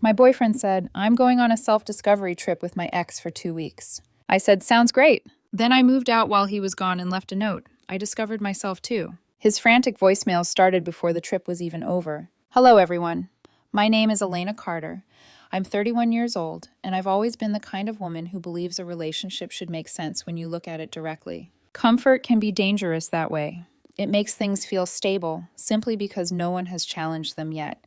My boyfriend said, I'm going on a self-discovery trip with my ex for 2 weeks. I said, sounds great. Then I moved out while he was gone and left a note. I discovered myself too. His frantic voicemail started before the trip was even over. Hello, everyone. My name is Elena Carter. I'm 31 years old, and I've always been the kind of woman who believes a relationship should make sense when you look at it directly. Comfort can be dangerous that way. It makes things feel stable simply because no one has challenged them yet.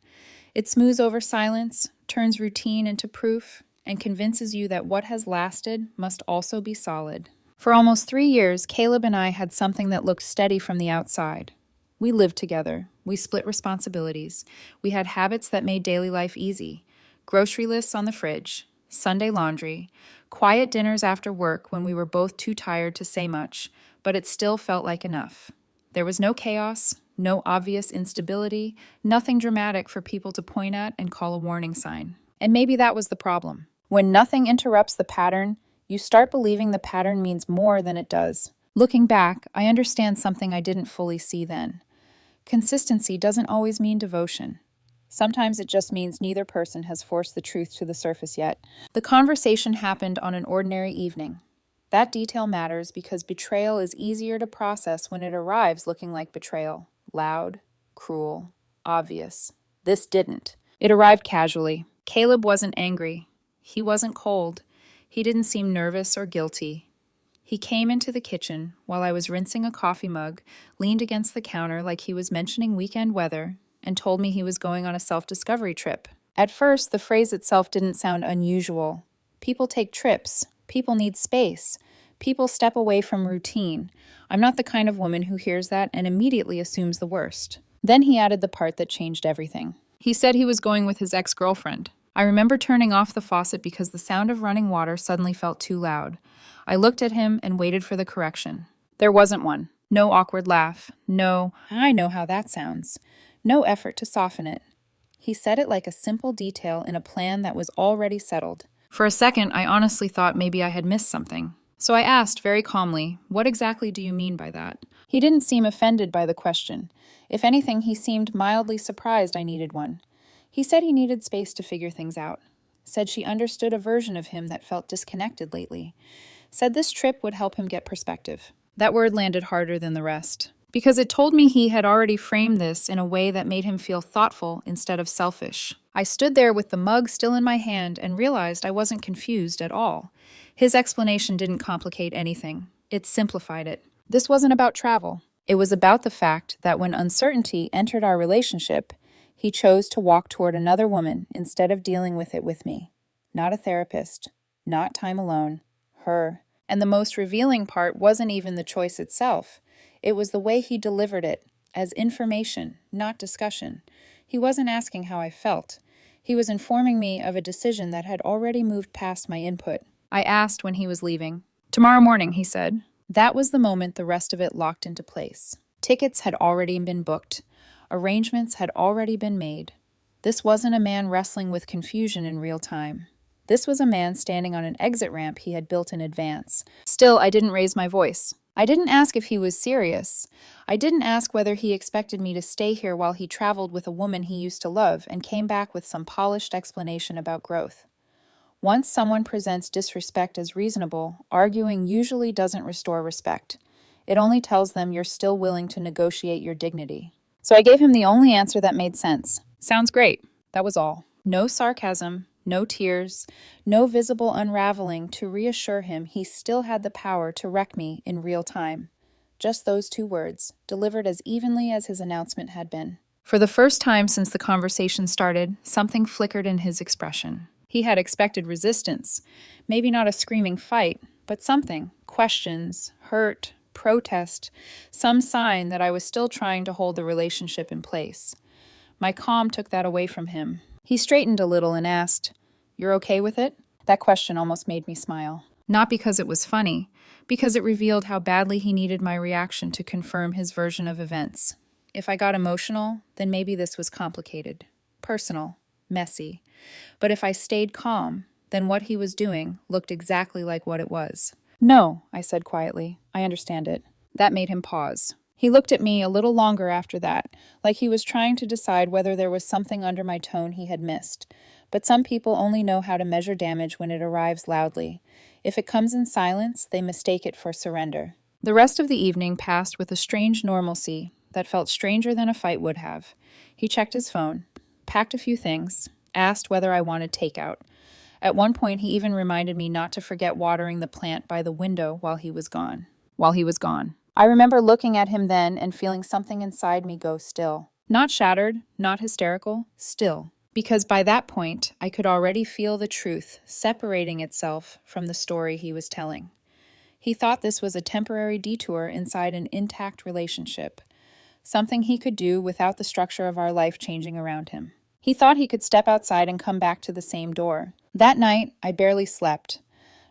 It smooths over silence, turns routine into proof, and convinces you that what has lasted must also be solid. For almost 3 years, Caleb and I had something that looked steady from the outside. We lived together. We split responsibilities. We had habits that made daily life easy. Grocery lists on the fridge, Sunday laundry, quiet dinners after work when we were both too tired to say much, but it still felt like enough. There was no chaos, no obvious instability, nothing dramatic for people to point at and call a warning sign. And maybe that was the problem. When nothing interrupts the pattern, you start believing the pattern means more than it does. Looking back, I understand something I didn't fully see then. Consistency doesn't always mean devotion. Sometimes it just means neither person has forced the truth to the surface yet. The conversation happened on an ordinary evening. That detail matters because betrayal is easier to process when it arrives looking like betrayal. Loud, cruel, obvious. This didn't. It arrived casually. Caleb wasn't angry. He wasn't cold. He didn't seem nervous or guilty. He came into the kitchen while I was rinsing a coffee mug, leaned against the counter like he was mentioning weekend weather, and told me he was going on a self-discovery trip. At first, the phrase itself didn't sound unusual. People take trips. People need space. People step away from routine. I'm not the kind of woman who hears that and immediately assumes the worst. Then he added the part that changed everything. He said he was going with his ex-girlfriend. I remember turning off the faucet because the sound of running water suddenly felt too loud. I looked at him and waited for the correction. There wasn't one. No awkward laugh. No, I know how that sounds. No effort to soften it. He said it like a simple detail in a plan that was already settled. For a second, I honestly thought maybe I had missed something. So I asked very calmly, what exactly do you mean by that? He didn't seem offended by the question. If anything, he seemed mildly surprised I needed one. He said he needed space to figure things out. Said she understood a version of him that felt disconnected lately. Said this trip would help him get perspective. That word landed harder than the rest, because it told me he had already framed this in a way that made him feel thoughtful instead of selfish. I stood there with the mug still in my hand and realized I wasn't confused at all. His explanation didn't complicate anything. It simplified it. This wasn't about travel. It was about the fact that when uncertainty entered our relationship, he chose to walk toward another woman instead of dealing with it with me. Not a therapist. Not time alone. Her. And the most revealing part wasn't even the choice itself. It was the way he delivered it, as information, not discussion. He wasn't asking how I felt. He was informing me of a decision that had already moved past my input. I asked when he was leaving. Tomorrow morning, he said. That was the moment the rest of it locked into place. Tickets had already been booked. Arrangements had already been made. This wasn't a man wrestling with confusion in real time. This was a man standing on an exit ramp he had built in advance. Still, I didn't raise my voice. I didn't ask if he was serious. I didn't ask whether he expected me to stay here while he traveled with a woman he used to love and came back with some polished explanation about growth. Once someone presents disrespect as reasonable, arguing usually doesn't restore respect. It only tells them you're still willing to negotiate your dignity. So I gave him the only answer that made sense. Sounds great. That was all. No sarcasm, no tears, no visible unraveling to reassure him he still had the power to wreck me in real time. Just those 2 words, delivered as evenly as his announcement had been. For the first time since the conversation started, something flickered in his expression. He had expected resistance. Maybe not a screaming fight, but something. Questions, hurt, protest, some sign that I was still trying to hold the relationship in place. My calm took that away from him. He straightened a little and asked, "You're okay with it?" That question almost made me smile. Not because it was funny, because it revealed how badly he needed my reaction to confirm his version of events. If I got emotional, then maybe this was complicated, personal, messy. But if I stayed calm, then what he was doing looked exactly like what it was. "No," I said quietly. "I understand it." That made him pause. He looked at me a little longer after that, like he was trying to decide whether there was something under my tone he had missed. But some people only know how to measure damage when it arrives loudly. If it comes in silence, they mistake it for surrender. The rest of the evening passed with a strange normalcy that felt stranger than a fight would have. He checked his phone, packed a few things, asked whether I wanted takeout. At one point, he even reminded me not to forget watering the plant by the window while he was gone. I remember looking at him then and feeling something inside me go still. Not shattered, not hysterical, still. Because by that point, I could already feel the truth separating itself from the story he was telling. He thought this was a temporary detour inside an intact relationship, something he could do without the structure of our life changing around him. He thought he could step outside and come back to the same door. That night, I barely slept.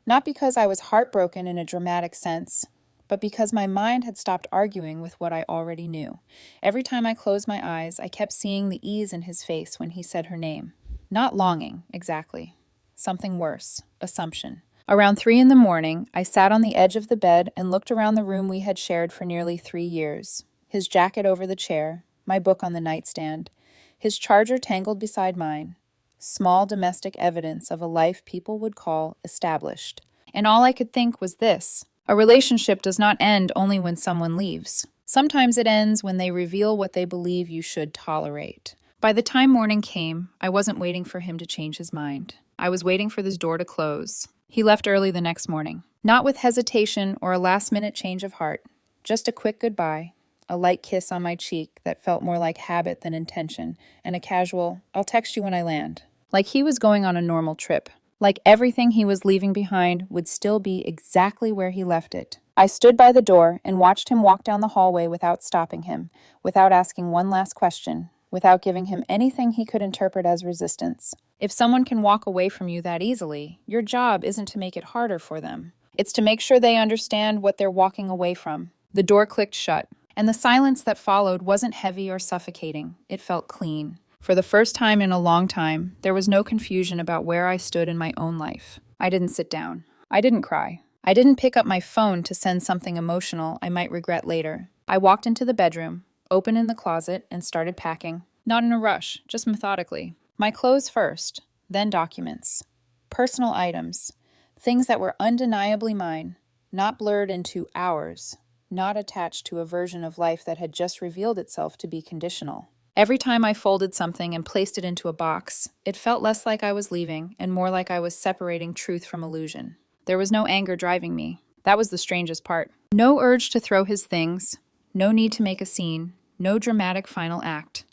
Not because I was heartbroken in a dramatic sense, but because my mind had stopped arguing with what I already knew. Every time I closed my eyes, I kept seeing the ease in his face when he said her name. Not longing, exactly. Something worse, assumption. Around 3 in the morning, I sat on the edge of the bed and looked around the room we had shared for nearly 3 years. His jacket over the chair, my book on the nightstand, his charger tangled beside mine. Small domestic evidence of a life people would call established. And all I could think was this: a relationship does not end only when someone leaves. Sometimes it ends when they reveal what they believe you should tolerate. By the time morning came, I wasn't waiting for him to change his mind. I was waiting for this door to close. He left early the next morning, not with hesitation or a last-minute change of heart, just a quick goodbye, a light kiss on my cheek that felt more like habit than intention, and a casual, "I'll text you when I land." Like he was going on a normal trip. Like everything he was leaving behind would still be exactly where he left it. I stood by the door and watched him walk down the hallway without stopping him, without asking one last question, without giving him anything he could interpret as resistance. If someone can walk away from you that easily, your job isn't to make it harder for them. It's to make sure they understand what they're walking away from. The door clicked shut, and the silence that followed wasn't heavy or suffocating. It felt clean. For the first time in a long time, there was no confusion about where I stood in my own life. I didn't sit down. I didn't cry. I didn't pick up my phone to send something emotional I might regret later. I walked into the bedroom, opened in the closet, and started packing. Not in a rush, just methodically. My clothes first, then documents. Personal items. Things that were undeniably mine, not blurred into ours, not attached to a version of life that had just revealed itself to be conditional. Every time I folded something and placed it into a box, it felt less like I was leaving and more like I was separating truth from illusion. There was no anger driving me. That was the strangest part. No urge to throw his things, no need to make a scene, no dramatic final act.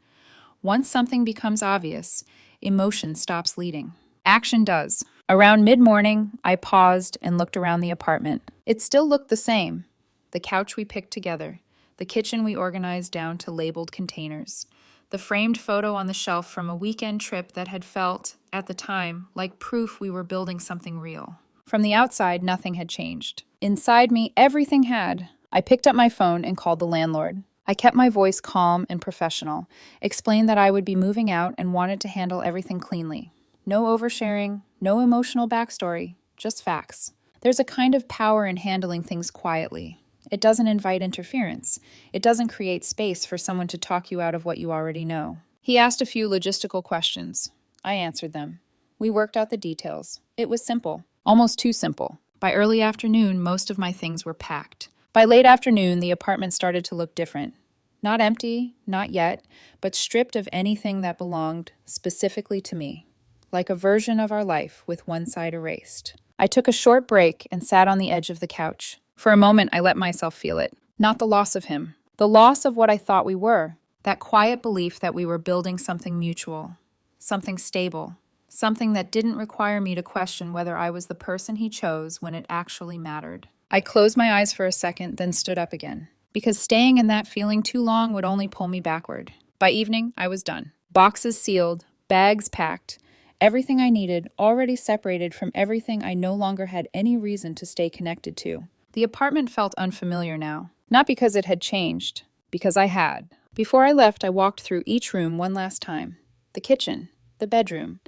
Once something becomes obvious, emotion stops leading. Action does. Around mid-morning, I paused and looked around the apartment. It still looked the same. The couch we picked together, the kitchen we organized down to labeled containers, the framed photo on the shelf from a weekend trip that had felt, at the time, like proof we were building something real. From the outside, nothing had changed. Inside me, everything had. I picked up my phone and called the landlord. I kept my voice calm and professional, explained that I would be moving out and wanted to handle everything cleanly. No oversharing, no emotional backstory, just facts. There's a kind of power in handling things quietly. It doesn't invite interference. It doesn't create space for someone to talk you out of what you already know. He asked a few logistical questions. I answered them. We worked out the details. It was simple, almost too simple. By early afternoon, most of my things were packed. By late afternoon, the apartment started to look different. Not empty, not yet, but stripped of anything that belonged specifically to me. Like a version of our life with one side erased. I took a short break and sat on the edge of the couch. For a moment, I let myself feel it. Not the loss of him. The loss of what I thought we were. That quiet belief that we were building something mutual. Something stable. Something that didn't require me to question whether I was the person he chose when it actually mattered. I closed my eyes for a second, then stood up again. Because staying in that feeling too long would only pull me backward. By evening, I was done. Boxes sealed, bags packed, everything I needed already separated from everything I no longer had any reason to stay connected to. The apartment felt unfamiliar now. Not because it had changed, because I had. Before I left, I walked through each room one last time. The kitchen, the bedroom,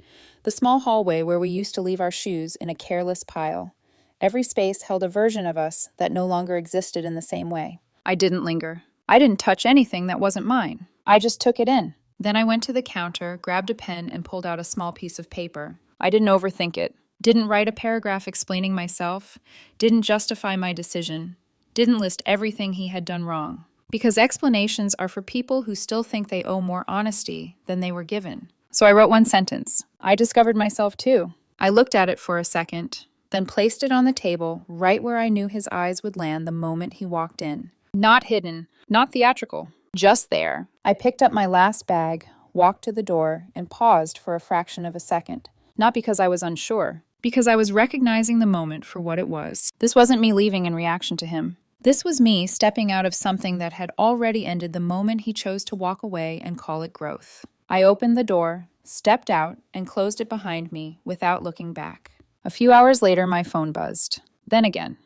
the small hallway where we used to leave our shoes in a careless pile. Every space held a version of us that no longer existed in the same way. I didn't linger. I didn't touch anything that wasn't mine. I just took it in. Then I went to the counter, grabbed a pen, and pulled out a small piece of paper. I didn't overthink it. Didn't write a paragraph explaining myself. Didn't justify my decision. Didn't list everything he had done wrong. Because explanations are for people who still think they owe more honesty than they were given. So I wrote one sentence. I discovered myself too. I looked at it for a second, then placed it on the table right where I knew his eyes would land the moment he walked in. Not hidden, not theatrical, just there. I picked up my last bag, walked to the door, and paused for a fraction of a second. Not because I was unsure, because I was recognizing the moment for what it was. This wasn't me leaving in reaction to him. This was me stepping out of something that had already ended the moment he chose to walk away and call it growth. I opened the door, stepped out, and closed it behind me without looking back. A few hours later, my phone buzzed. Then again.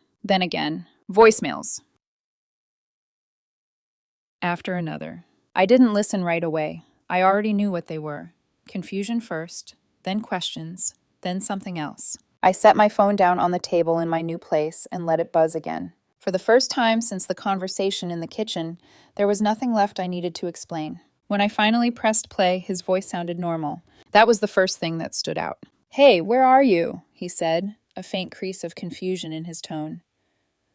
Voicemails. After another. I didn't listen right away. I already knew what they were. Confusion first, then questions, then something else. I set my phone down on the table in my new place and let it buzz again. For the first time since the conversation in the kitchen, there was nothing left I needed to explain. When I finally pressed play, his voice sounded normal. That was the first thing that stood out. "Hey, where are you?" he said, a faint crease of confusion in his tone.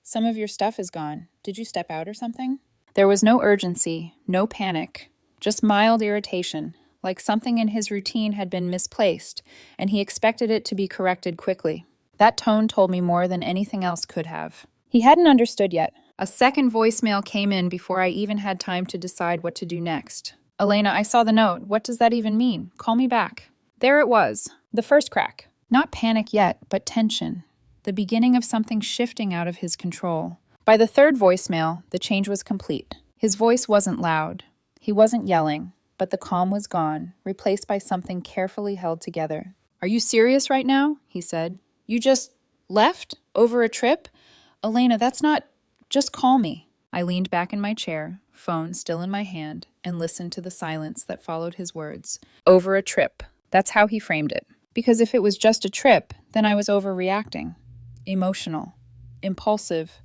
"Some of your stuff is gone. Did you step out or something?" There was no urgency, no panic, just mild irritation, like something in his routine had been misplaced, and he expected it to be corrected quickly. That tone told me more than anything else could have. He hadn't understood yet. A second voicemail came in before I even had time to decide what to do next. "Elena, I saw the note. What does that even mean? Call me back." There it was, the first crack. Not panic yet, but tension. The beginning of something shifting out of his control. By the third voicemail, the change was complete. His voice wasn't loud. He wasn't yelling, but the calm was gone, replaced by something carefully held together. "Are you serious right now?" he said. "You just left? Over a trip? Elena, that's not... Just call me." I leaned back in my chair, phone still in my hand, and listened to the silence that followed his words. Over a trip. That's how he framed it. Because if it was just a trip, then I was overreacting. Emotional. Impulsive.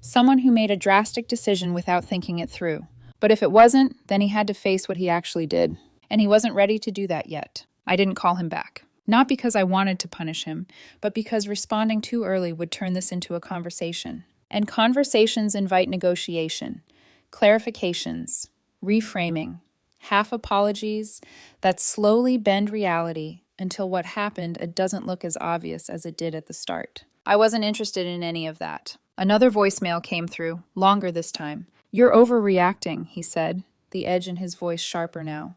Someone who made a drastic decision without thinking it through. But if it wasn't, then he had to face what he actually did. And he wasn't ready to do that yet. I didn't call him back. Not because I wanted to punish him, but because responding too early would turn this into a conversation. And conversations invite negotiation, clarifications, reframing, half apologies that slowly bend reality until what happened it doesn't look as obvious as it did at the start. I wasn't interested in any of that. Another voicemail came through, longer this time. "You're overreacting," he said, the edge in his voice sharper now.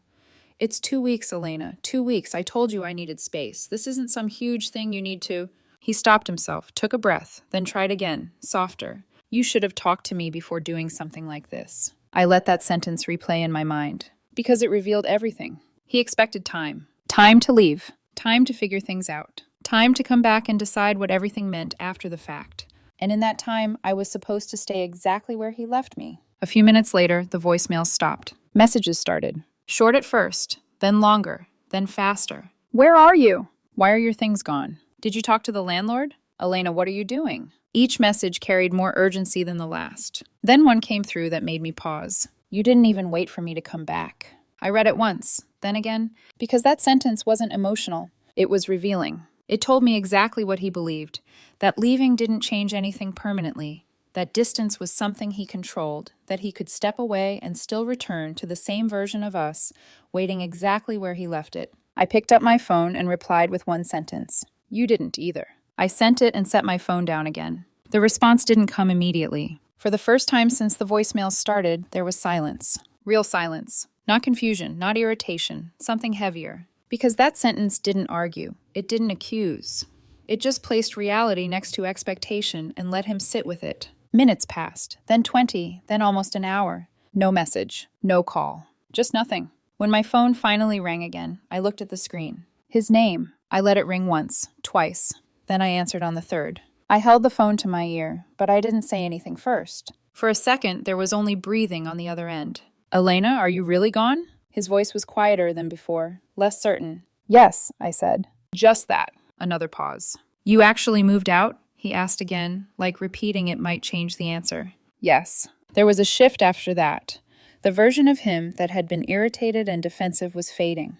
"It's 2 weeks, Elena. 2 weeks. I told you I needed space. This isn't some huge thing you need to..." He stopped himself, took a breath, then tried again, softer. "You should have talked to me before doing something like this." I let that sentence replay in my mind, because it revealed everything. He expected time. Time to leave. Time to figure things out. Time to come back and decide what everything meant after the fact. And in that time, I was supposed to stay exactly where he left me. A few minutes later, the voicemail stopped. Messages started. Short at first, then longer, then faster. "Where are you? Why are your things gone? Did you talk to the landlord? Elena, what are you doing?" Each message carried more urgency than the last. Then one came through that made me pause. "You didn't even wait for me to come back." I read it once, then again, because that sentence wasn't emotional. It was revealing. It told me exactly what he believed, that leaving didn't change anything permanently, that distance was something he controlled, that he could step away and still return to the same version of us, waiting exactly where he left it. I picked up my phone and replied with one sentence. "You didn't either." I sent it and set my phone down again. The response didn't come immediately. For the first time since the voicemail started, there was silence. Real silence. Not confusion, not irritation, something heavier. Because that sentence didn't argue. It didn't accuse. It just placed reality next to expectation and let him sit with it. Minutes passed, then 20, then almost an hour. No message, no call, just nothing. When my phone finally rang again, I looked at the screen. His name. I let it ring once, twice. Then I answered on the third. I held the phone to my ear, but I didn't say anything first. For a second, there was only breathing on the other end. "Elena, are you really gone?" His voice was quieter than before, less certain. "Yes," I said. "Just that." Another pause. "You actually moved out?" he asked again, like repeating it might change the answer. "Yes." There was a shift after that. The version of him that had been irritated and defensive was fading.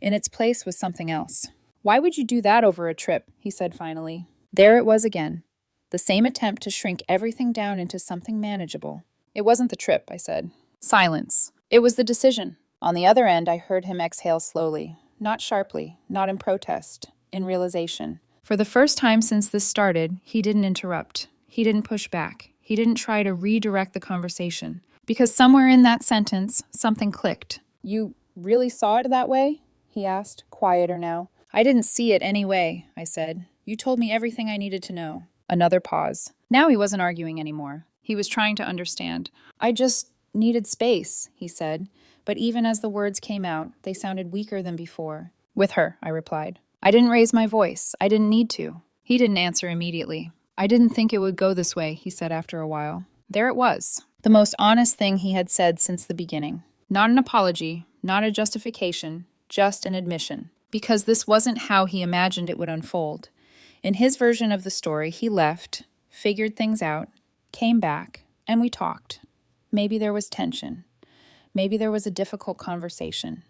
In its place was something else. "Why would you do that over a trip?" he said finally. There it was again. The same attempt to shrink everything down into something manageable. "It wasn't the trip," I said. Silence. "It was the decision." On the other end, I heard him exhale slowly, not sharply, not in protest, in realization. For the first time since this started, he didn't interrupt. He didn't push back. He didn't try to redirect the conversation. Because somewhere in that sentence, something clicked. "You really saw it that way?" he asked, quieter now. "I didn't see it any way," I said. "You told me everything I needed to know." Another pause. Now he wasn't arguing anymore. He was trying to understand. "I just needed space," he said. But even as the words came out, they sounded weaker than before. "With her," I replied. I didn't raise my voice. I didn't need to. He didn't answer immediately. "I didn't think it would go this way," he said after a while. There it was. The most honest thing he had said since the beginning. Not an apology, not a justification, just an admission. Because this wasn't how he imagined it would unfold. In his version of the story, he left, figured things out, came back, and we talked. Maybe there was tension. Maybe there was a difficult conversation.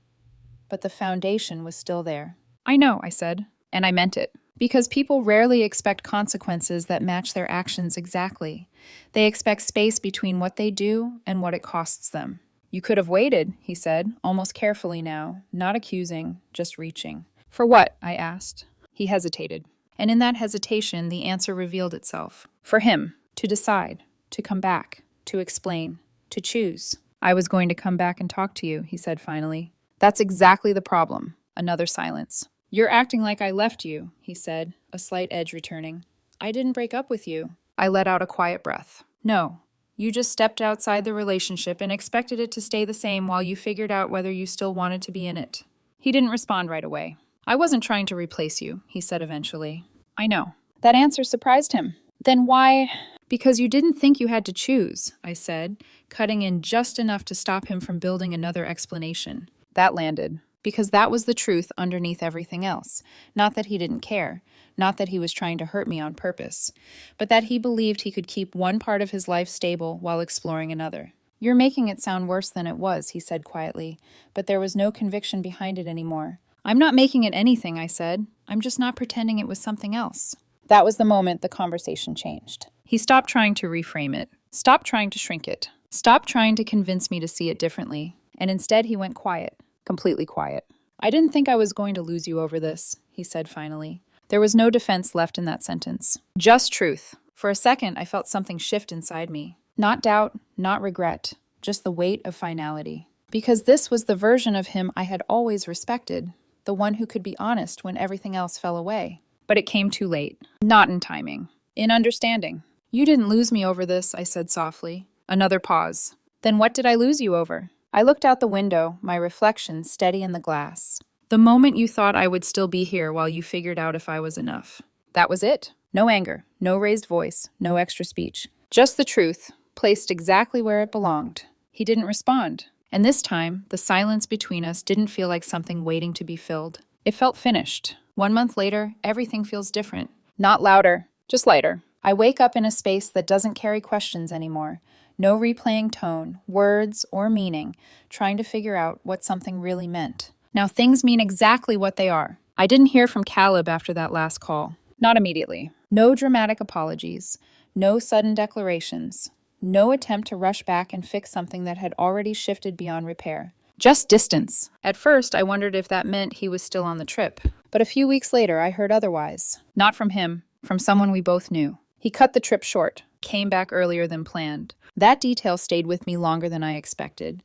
But the foundation was still there. "I know," I said, and I meant it. Because people rarely expect consequences that match their actions exactly. They expect space between what they do and what it costs them. "You could have waited," he said, almost carefully now, not accusing, just reaching. "For what?" I asked. He hesitated. And in that hesitation, the answer revealed itself. For him, to decide, to come back, to explain, to choose. "I was going to come back and talk to you," he said finally. "That's exactly the problem." Another silence. "You're acting like I left you," he said, a slight edge returning. "I didn't break up with you." I let out a quiet breath. "No. You just stepped outside the relationship and expected it to stay the same while you figured out whether you still wanted to be in it." He didn't respond right away. "I wasn't trying to replace you," he said eventually. "I know." That answer surprised him. "Then why—" "Because you didn't think you had to choose," I said, cutting in just enough to stop him from building another explanation. That landed. Because that was the truth underneath everything else. Not that he didn't care, not that he was trying to hurt me on purpose, but that he believed he could keep one part of his life stable while exploring another. "You're making it sound worse than it was," he said quietly, but there was no conviction behind it anymore. "I'm not making it anything," I said. "I'm just not pretending it was something else." That was the moment the conversation changed. He stopped trying to reframe it, stopped trying to shrink it, stopped trying to convince me to see it differently, and instead he went quiet. Completely quiet. "I didn't think I was going to lose you over this," he said finally. There was no defense left in that sentence. Just truth. For a second, I felt something shift inside me. Not doubt, not regret, just the weight of finality. Because this was the version of him I had always respected, the one who could be honest when everything else fell away. But it came too late. Not in timing. In understanding. "You didn't lose me over this," I said softly. Another pause. "Then what did I lose you over?" I looked out the window, my reflection steady in the glass. "The moment you thought I would still be here while you figured out if I was enough." That was it. No anger, no raised voice, no extra speech. Just the truth, placed exactly where it belonged. He didn't respond. And this time, the silence between us didn't feel like something waiting to be filled. It felt finished. 1 month later, everything feels different. Not louder, just lighter. I wake up in a space that doesn't carry questions anymore. No replaying tone, words, or meaning, trying to figure out what something really meant. Now things mean exactly what they are. I didn't hear from Caleb after that last call. Not immediately. No dramatic apologies. No sudden declarations. No attempt to rush back and fix something that had already shifted beyond repair. Just distance. At first, I wondered if that meant he was still on the trip. But a few weeks later, I heard otherwise. Not from him, from someone we both knew. He cut the trip short, came back earlier than planned. That detail stayed with me longer than I expected.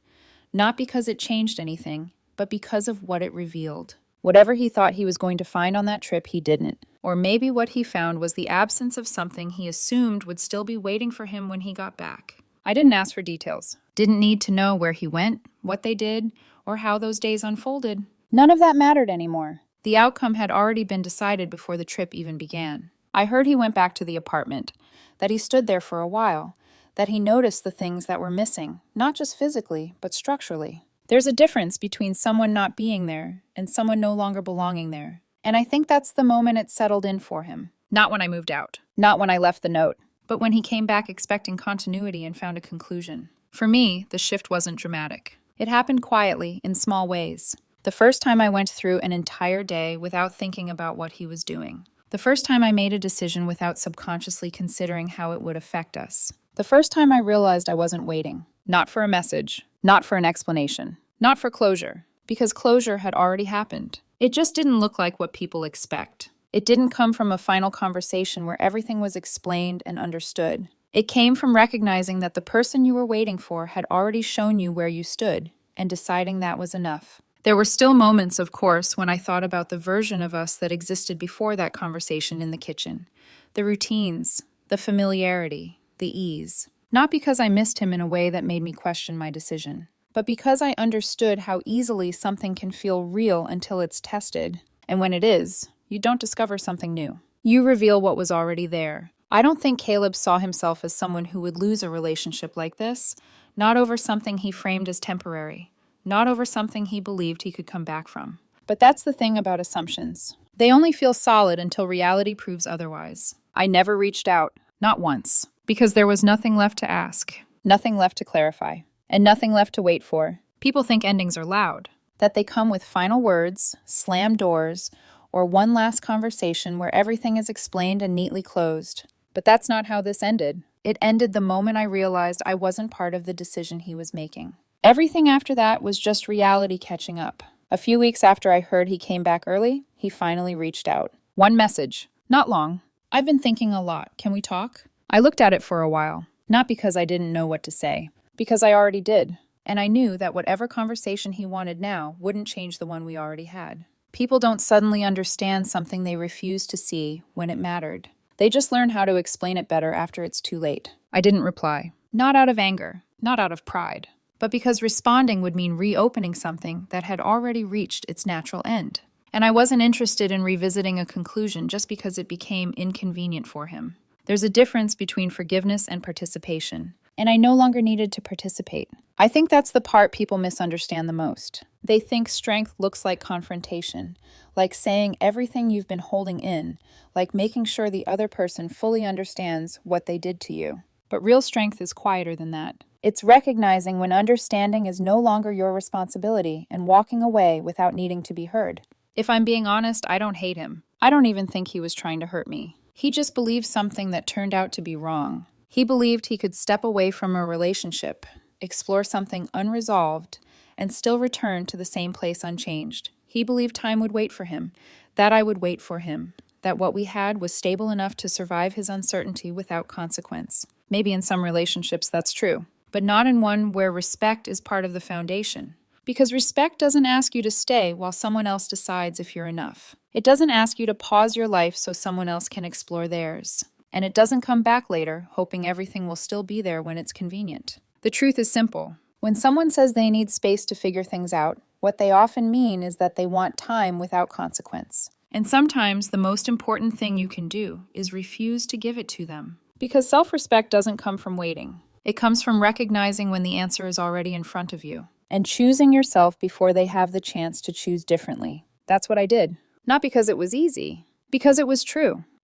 Not because it changed anything, but because of what it revealed. Whatever he thought he was going to find on that trip, he didn't. Or maybe what he found was the absence of something he assumed would still be waiting for him when he got back. I didn't ask for details. Didn't need to know where he went, what they did, or how those days unfolded. None of that mattered anymore. The outcome had already been decided before the trip even began. I heard he went back to the apartment, that he stood there for a while, that he noticed the things that were missing, not just physically, but structurally. There's a difference between someone not being there and someone no longer belonging there. And I think that's the moment it settled in for him. Not when I moved out. Not when I left the note. But when he came back expecting continuity and found a conclusion. For me, the shift wasn't dramatic. It happened quietly, in small ways. The first time I went through an entire day without thinking about what he was doing. The first time I made a decision without subconsciously considering how it would affect us. The first time I realized I wasn't waiting. Not for a message, not for an explanation, not for closure, because closure had already happened. It just didn't look like what people expect. It didn't come from a final conversation where everything was explained and understood. It came from recognizing that the person you were waiting for had already shown you where you stood, and deciding that was enough. There were still moments, of course, when I thought about the version of us that existed before that conversation in the kitchen. The routines, the familiarity, the ease. Not because I missed him in a way that made me question my decision, but because I understood how easily something can feel real until it's tested. And when it is, you don't discover something new. You reveal what was already there. I don't think Caleb saw himself as someone who would lose a relationship like this, not over something he framed as temporary, not over something he believed he could come back from. But that's the thing about assumptions. They only feel solid until reality proves otherwise. I never reached out, not once, because there was nothing left to ask, nothing left to clarify, and nothing left to wait for. People think endings are loud, that they come with final words, slammed doors, or one last conversation where everything is explained and neatly closed. But that's not how this ended. It ended the moment I realized I wasn't part of the decision he was making. Everything after that was just reality catching up. A few weeks after I heard he came back early, he finally reached out. One message. Not long. I've been thinking a lot. Can we talk? I looked at it for a while. Not because I didn't know what to say. Because I already did. And I knew that whatever conversation he wanted now wouldn't change the one we already had. People don't suddenly understand something they refuse to see when it mattered. They just learn how to explain it better after it's too late. I didn't reply. Not out of anger, not out of pride, but because responding would mean reopening something that had already reached its natural end. And I wasn't interested in revisiting a conclusion just because it became inconvenient for him. There's a difference between forgiveness and participation, and I no longer needed to participate. I think that's the part people misunderstand the most. They think strength looks like confrontation, like saying everything you've been holding in, like making sure the other person fully understands what they did to you. But real strength is quieter than that. It's recognizing when understanding is no longer your responsibility and walking away without needing to be heard. If I'm being honest, I don't hate him. I don't even think he was trying to hurt me. He just believed something that turned out to be wrong. He believed he could step away from a relationship, explore something unresolved, and still return to the same place unchanged. He believed time would wait for him, that I would wait for him, that what we had was stable enough to survive his uncertainty without consequence. Maybe in some relationships that's true, but not in one where respect is part of the foundation. Because respect doesn't ask you to stay while someone else decides if you're enough. It doesn't ask you to pause your life so someone else can explore theirs. And it doesn't come back later, hoping everything will still be there when it's convenient. The truth is simple. When someone says they need space to figure things out, what they often mean is that they want time without consequence. And sometimes the most important thing you can do is refuse to give it to them. Because self-respect doesn't come from waiting. It comes from recognizing when the answer is already in front of you. And choosing yourself before they have the chance to choose differently. That's what I did. Not because it was easy, because it was true.